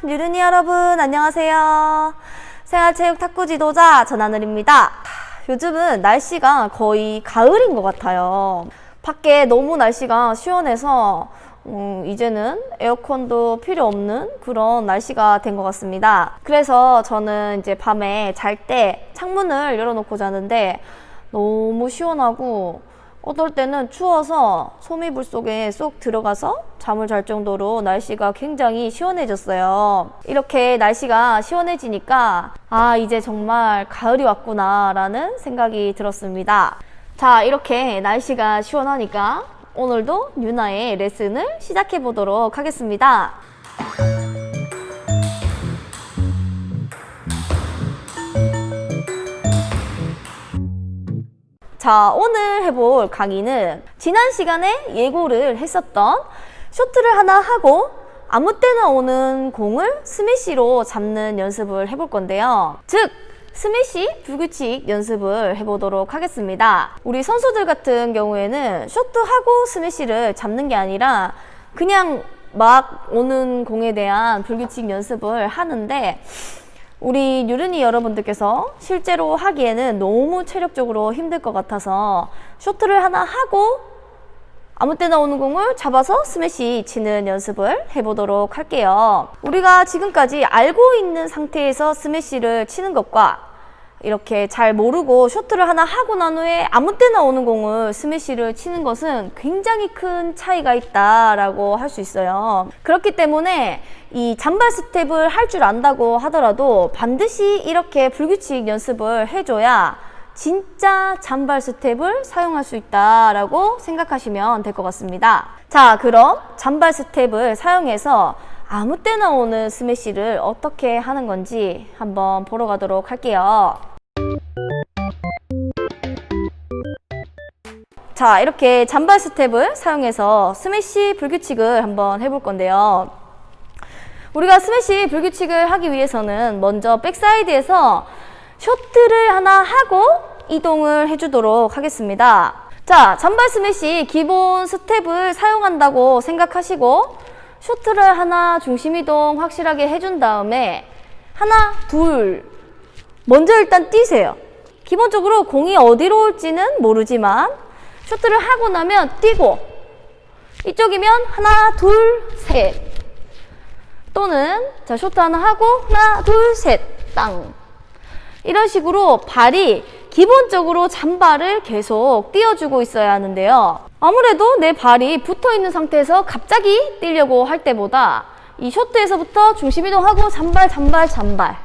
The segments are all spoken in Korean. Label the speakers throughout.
Speaker 1: 유른이 여러분 안녕하세요. 생활체육 탁구 지도자 전하늘입니다. 요즘은 날씨가 거의 가을인 것 같아요. 밖에 너무 날씨가 시원해서 이제는 에어컨도 필요 없는 그런 날씨가 된 것 같습니다. 그래서 저는 이제 밤에 잘 때 창문을 열어놓고 자는데 너무 시원하고 어떨 때는 추워서 소미불 속에 쏙 들어가서 잠을 잘 정도로 날씨가 굉장히 시원해졌어요. 이렇게 날씨가 시원해지니까 이제 정말 가을이 왔구나 라는 생각이 들었습니다. 자, 이렇게 날씨가 시원하니까 오늘도 유나의 레슨을 시작해 보도록 하겠습니다. 자, 오늘 해볼 강의는 지난 시간에 예고를 했었던 쇼트를 하나 하고 아무 때나 오는 공을 스매시로 잡는 연습을 해볼 건데요. 즉, 스매시 불규칙 연습을 해보도록 하겠습니다. 우리 선수들 같은 경우에는 쇼트하고 스매시를 잡는 게 아니라 그냥 막 오는 공에 대한 불규칙 연습을 하는데 우리 유른이 여러분들께서 실제로 하기에는 너무 체력적으로 힘들 것 같아서 쇼트를 하나 하고 아무 때나 오는 공을 잡아서 스매시 치는 연습을 해보도록 할게요. 우리가 지금까지 알고 있는 상태에서 스매시를 치는 것과 이렇게 잘 모르고 쇼트를 하나 하고 난 후에 아무 때나 오는 공을 스매시를 치는 것은 굉장히 큰 차이가 있다라고 할 수 있어요. 그렇기 때문에 이 잔발 스텝을 할 줄 안다고 하더라도 반드시 이렇게 불규칙 연습을 해줘야 진짜 잔발 스텝을 사용할 수 있다라고 생각하시면 될 것 같습니다. 자, 그럼 잔발 스텝을 사용해서 아무 때나 오는 스매시를 어떻게 하는 건지 한번 보러 가도록 할게요. 자, 이렇게 잔발 스텝을 사용해서 스매시 불규칙을 한번 해볼 건데요. 우리가 스매시 불규칙을 하기 위해서는 먼저 백사이드에서 쇼트를 하나 하고 이동을 해주도록 하겠습니다. 자, 잔발 스매시 기본 스텝을 사용한다고 생각하시고 쇼트를 하나 중심 이동 확실하게 해준 다음에 하나, 둘 먼저 일단 뛰세요. 기본적으로 공이 어디로 올지는 모르지만 쇼트를 하고 나면 뛰고 이쪽이면 하나, 둘, 셋 또는 자 쇼트 하나 하고 하나, 둘, 셋 땅 이런 식으로 발이 기본적으로 잔발을 계속 띄워주고 있어야 하는데요. 아무래도 내 발이 붙어있는 상태에서 갑자기 뛰려고 할 때보다 이 쇼트에서부터 중심 이동하고 잔발, 잔발, 잔발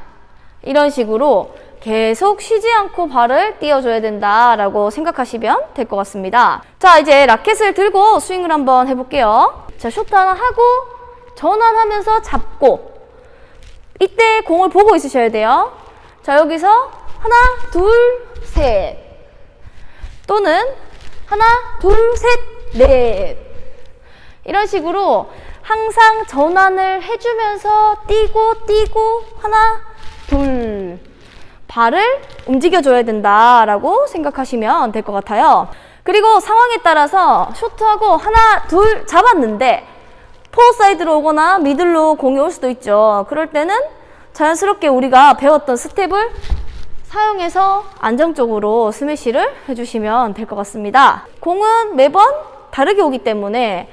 Speaker 1: 이런 식으로 계속 쉬지 않고 발을 띄워줘야 된다라고 생각하시면 될 것 같습니다. 자, 이제 라켓을 들고 스윙을 한번 해볼게요. 자, 쇼트 하나 하고 전환하면서 잡고 이때 공을 보고 있으셔야 돼요. 자, 여기서 하나, 둘, 셋 또는 하나, 둘, 셋, 넷 이런 식으로 항상 전환을 해주면서 뛰고 하나, 둘 발을 움직여줘야 된다라고 생각하시면 될 것 같아요. 그리고 상황에 따라서 쇼트하고 하나, 둘 잡았는데 포어사이드로 오거나 미들로 공이 올 수도 있죠. 그럴 때는 자연스럽게 우리가 배웠던 스텝을 사용해서 안정적으로 스매시를 해주시면 될 것 같습니다. 공은 매번 다르게 오기 때문에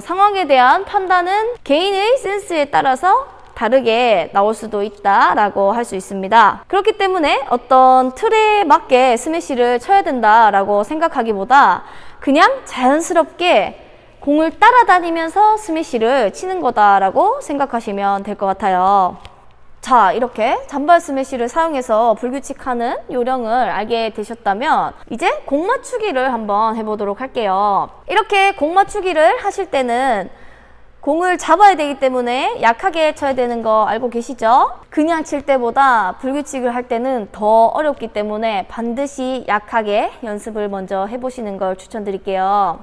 Speaker 1: 상황에 대한 판단은 개인의 센스에 따라서 다르게 나올 수도 있다라고 할 수 있습니다. 그렇기 때문에 어떤 틀에 맞게 스매시를 쳐야 된다라고 생각하기보다 그냥 자연스럽게 공을 따라다니면서 스매시를 치는 거다라고 생각하시면 될 것 같아요. 자, 이렇게 잔발 스매시를 사용해서 불규칙하는 요령을 알게 되셨다면 이제 공 맞추기를 한번 해보도록 할게요. 이렇게 공 맞추기를 하실 때는 공을 잡아야 되기 때문에 약하게 쳐야 되는 거 알고 계시죠? 그냥 칠 때보다 불규칙을 할 때는 더 어렵기 때문에 반드시 약하게 연습을 먼저 해보시는 걸 추천드릴게요.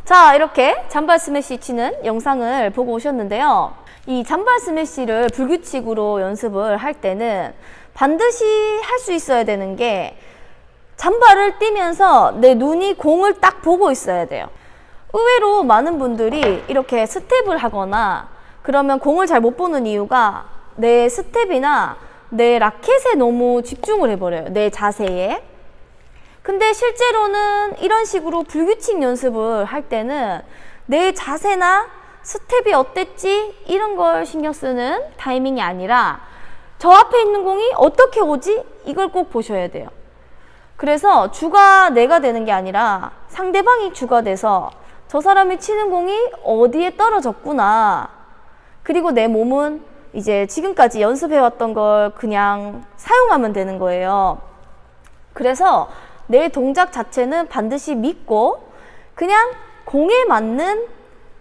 Speaker 1: 자, 이렇게 잔발 스매시 치는 영상을 보고 오셨는데요. 이 잔발 스매시를 불규칙으로 연습을 할 때는 반드시 할 수 있어야 되는 게 잔발을 뛰면서 내 눈이 공을 딱 보고 있어야 돼요. 의외로 많은 분들이 이렇게 스텝을 하거나 그러면 공을 잘 못 보는 이유가 내 스텝이나 내 라켓에 너무 집중을 해버려요. 내 자세에. 근데 실제로는 이런 식으로 불규칙 연습을 할 때는 내 자세나 스텝이 어땠지 이런 걸 신경 쓰는 타이밍이 아니라 저 앞에 있는 공이 어떻게 오지? 이걸 꼭 보셔야 돼요. 그래서 주가 내가 되는 게 아니라 상대방이 주가 돼서 저 사람이 치는 공이 어디에 떨어졌구나. 그리고 내 몸은 이제 지금까지 연습해왔던 걸 그냥 사용하면 되는 거예요. 그래서 내 동작 자체는 반드시 믿고 그냥 공에 맞는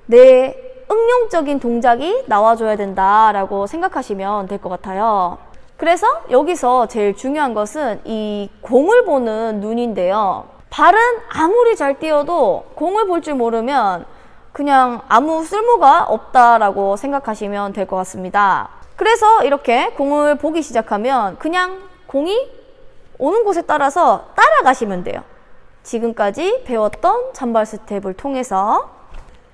Speaker 1: 내 응용적인 동작이 나와줘야 된다라고 생각하시면 될 것 같아요. 그래서 여기서 제일 중요한 것은 이 공을 보는 눈인데요. 발은 아무리 잘 뛰어도 공을 볼 줄 모르면 그냥 아무 쓸모가 없다라고 생각하시면 될 것 같습니다. 그래서 이렇게 공을 보기 시작하면 그냥 공이 오는 곳에 따라서 따라가시면 돼요. 지금까지 배웠던 잔발 스텝을 통해서.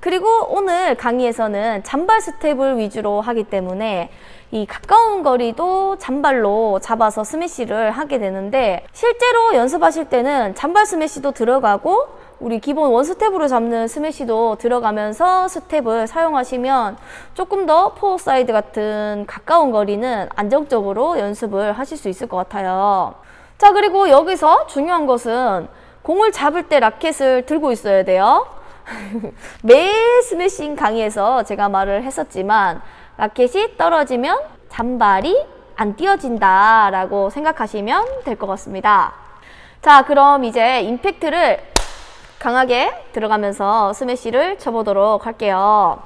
Speaker 1: 그리고 오늘 강의에서는 잔발 스텝을 위주로 하기 때문에 이 가까운 거리도 잔발로 잡아서 스매시를 하게 되는데 실제로 연습하실 때는 잔발 스매시도 들어가고 우리 기본 원 스텝으로 잡는 스매시도 들어가면서 스텝을 사용하시면 조금 더 포어 사이드 같은 가까운 거리는 안정적으로 연습을 하실 수 있을 것 같아요. 자, 그리고 여기서 중요한 것은 공을 잡을 때 라켓을 들고 있어야 돼요. 매일 스매싱 강의에서 제가 말을 했었지만 라켓이 떨어지면 잔발이 안 띄어진다 라고 생각하시면 될 것 같습니다. 자, 그럼 이제 임팩트를 강하게 들어가면서 스매시를 쳐보도록 할게요.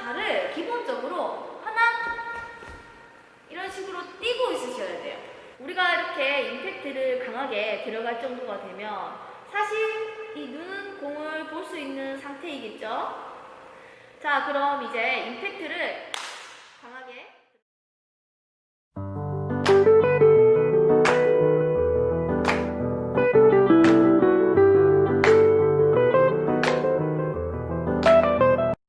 Speaker 1: 발을 기본적으로 하나 이런 식으로 띄고 있으셔야 돼요. 우리가 이렇게 임팩트를 강하게 들어갈 정도가 되면 사실 이 눈은 공을 볼 수 있는 상태이겠죠? 자, 그럼 이제 임팩트를